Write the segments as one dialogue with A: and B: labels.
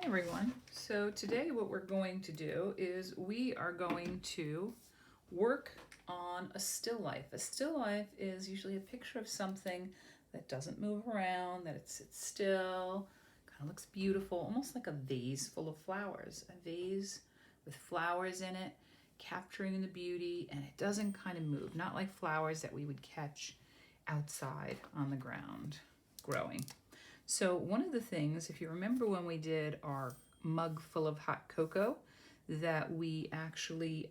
A: everyone. So today what we're going to do is we are going to work on a still life. A still life is usually a picture of something that doesn't move around, that it sits still, kind of looks beautiful, almost like a vase full of flowers. A vase with flowers in it, capturing the beauty, and it doesn't kind of move, not like flowers that we would catch outside on the ground growing. So one of the things, if you remember when we did our mug full of hot cocoa, that we actually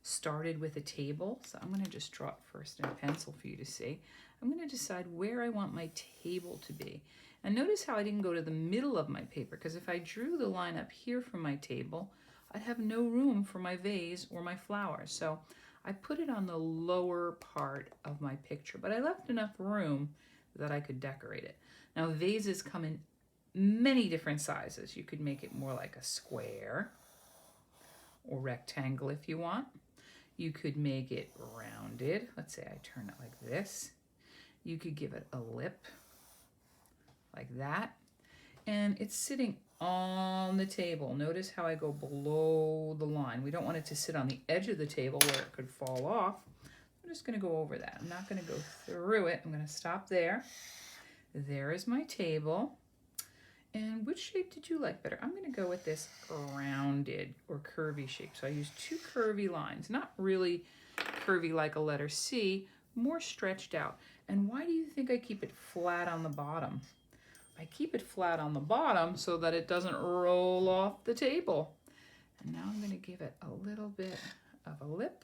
A: started with a table. So I'm going to just draw it first in pencil for you to see. I'm going to decide where I want my table to be. And notice how I didn't go to the middle of my paper, because if I drew the line up here for my table, I'd have no room for my vase or my flowers. So I put it on the lower part of my picture, but I left enough room that I could decorate it. Now vases come in many different sizes. You could make it more like a square or rectangle if you want. You could make it rounded. Let's say I turn it like this. You could give it a lip like that. And it's sitting on the table. Notice how I go below the line. We don't want it to sit on the edge of the table where it could fall off. I'm just going to go over that. I'm not going to go through it. I'm going to stop there. There is my table. And which shape did you like better? I'm going to go with this rounded or curvy shape. So I use two curvy lines, not really curvy like a letter C, more stretched out. And why do you think I keep it flat on the bottom? I keep it flat on the bottom so that it doesn't roll off the table. And now I'm going to give it a little bit of a lip.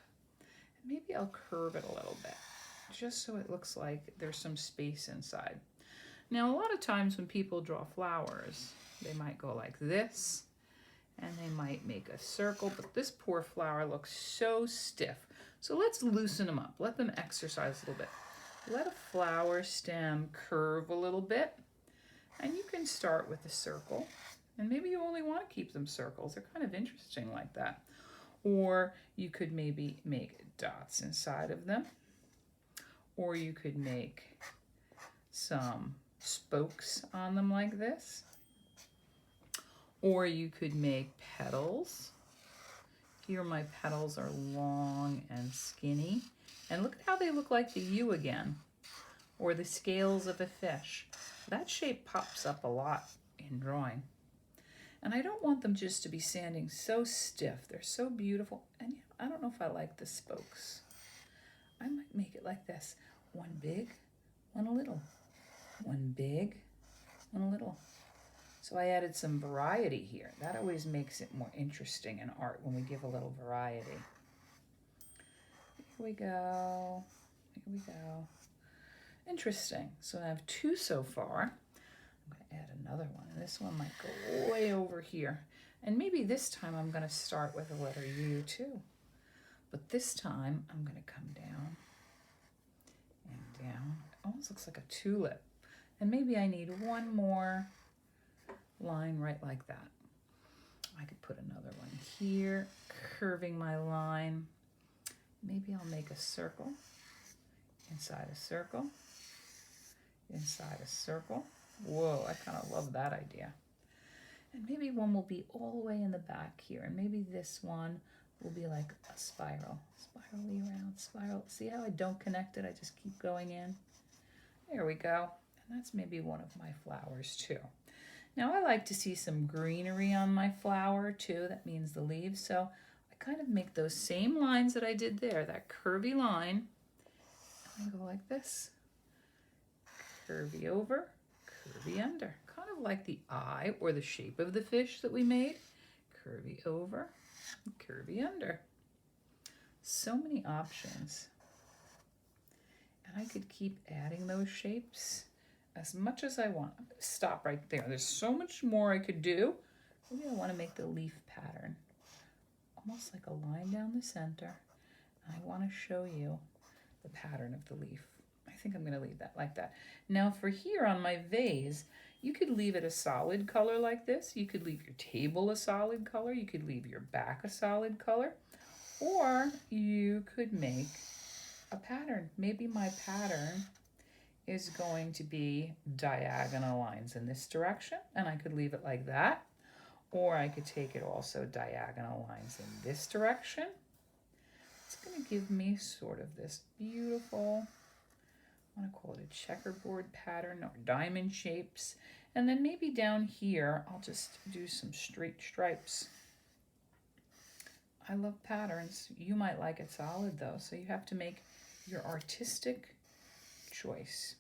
A: Maybe I'll curve it a little bit, just so it looks like there's some space inside. Now, a lot of times when people draw flowers, they might go like this, and they might make a circle, but this poor flower looks so stiff. So let's loosen them up. Let them exercise a little bit. Let a flower stem curve a little bit, and you can start with a circle, and maybe you only want to keep them circles. They're kind of interesting like that. Or you could maybe make dots inside of them, or you could make some spokes on them like this, or you could make petals. Here my petals are long and skinny, and look at how they look like the U again, or the scales of a fish. That shape pops up a lot in drawing. And I don't want them just to be standing so stiff. They're so beautiful, and I don't know if I like the spokes. I might make it like this: one big, one little. One big, one little. So I added some variety here. That always makes it more interesting in art when we give a little variety. Here we go. Here we go. Interesting. So I have two so far. I'm going to add another one. And this one might go way over here. And maybe this time I'm going to start with the letter U too. But this time I'm going to come down and down. It almost looks like a tulip. And maybe I need one more line right like that. I could put another one here, curving my line. Maybe I'll make a circle, inside a circle, inside a circle. Whoa, I kind of love that idea. And maybe one will be all the way in the back here. And maybe this one will be like a spiral. Spirally around, spiral. See how I don't connect it? I just keep going in. There we go. And that's maybe one of my flowers too. Now I like to see some greenery on my flower too. That means the leaves. So I kind of make those same lines that I did there, that curvy line. And I go like this. Curvy over, curvy under. Kind of like the eye or the shape of the fish that we made. Curvy over, curvy under. So many options. And I could keep adding those shapes as much as I want. I'm going to stop right there. There's so much more I could do. Maybe I want to make the leaf pattern almost like a line down the center. I want to show you the pattern of the leaf. I think I'm going to leave that like that. Now for here on my vase, you could leave it a solid color like this. You could leave your table a solid color. You could leave your back a solid color. Or you could make a pattern. Maybe my pattern is going to be diagonal lines in this direction, and I could leave it like that. Or I could take it also diagonal lines in this direction. It's going to give me sort of this beautiful, I want to call it a checkerboard pattern or diamond shapes. And then maybe down here, I'll just do some straight stripes. I love patterns. You might like it solid though, so you have to make your artistic choice.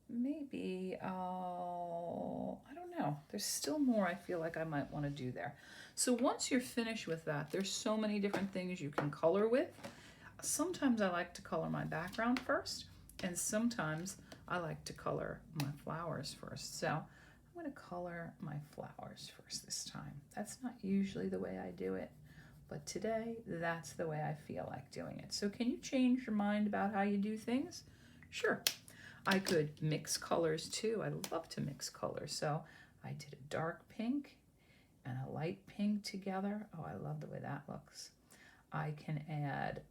A: Maybe I don't know. There's still more I feel like I might want to do there. So once you're finished with that, there's so many different things you can color with. Sometimes I like to color my background first, and sometimes I like to color my flowers first. So I'm going to color my flowers first this time. That's not usually the way I do it, but today that's the way I feel like doing it. So can you change your mind about how you do things? Sure. I could mix colors too. I love to mix colors. So I did a dark pink and a light pink together. Oh, I love the way that looks. I can add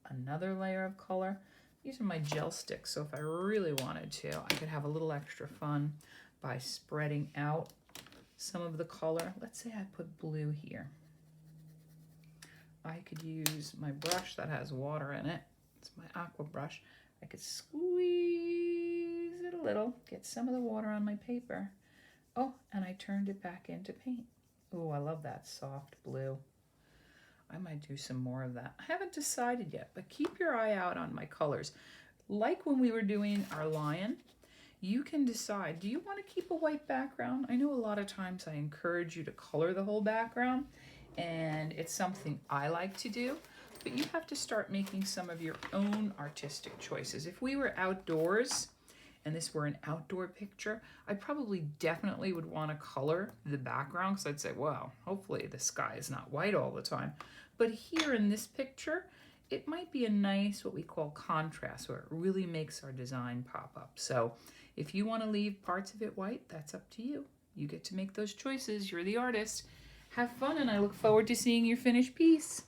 A: another layer of color. These are my gel sticks, so if I really wanted to, I could have a little extra fun by spreading out some of the color. Let's say I put blue here. I could use my brush that has water in it. It's my aqua brush. I could squeeze it a little, get some of the water on my paper. Oh, and I turned it back into paint. Oh, I love that soft blue. I might do some more of that. I haven't decided yet, but keep your eye out on my colors. Like when we were doing our lion, you can decide, do you want to keep a white background? I know a lot of times I encourage you to color the whole background, and it's something I like to do, but you have to start making some of your own artistic choices. If we were outdoors and this were an outdoor picture, I probably definitely would want to color the background because I'd say, well, hopefully the sky is not white all the time. But here in this picture, it might be a nice, what we call contrast, where it really makes our design pop up. So if you want to leave parts of it white, that's up to you. You get to make those choices. You're the artist. Have fun, and I look forward to seeing your finished piece.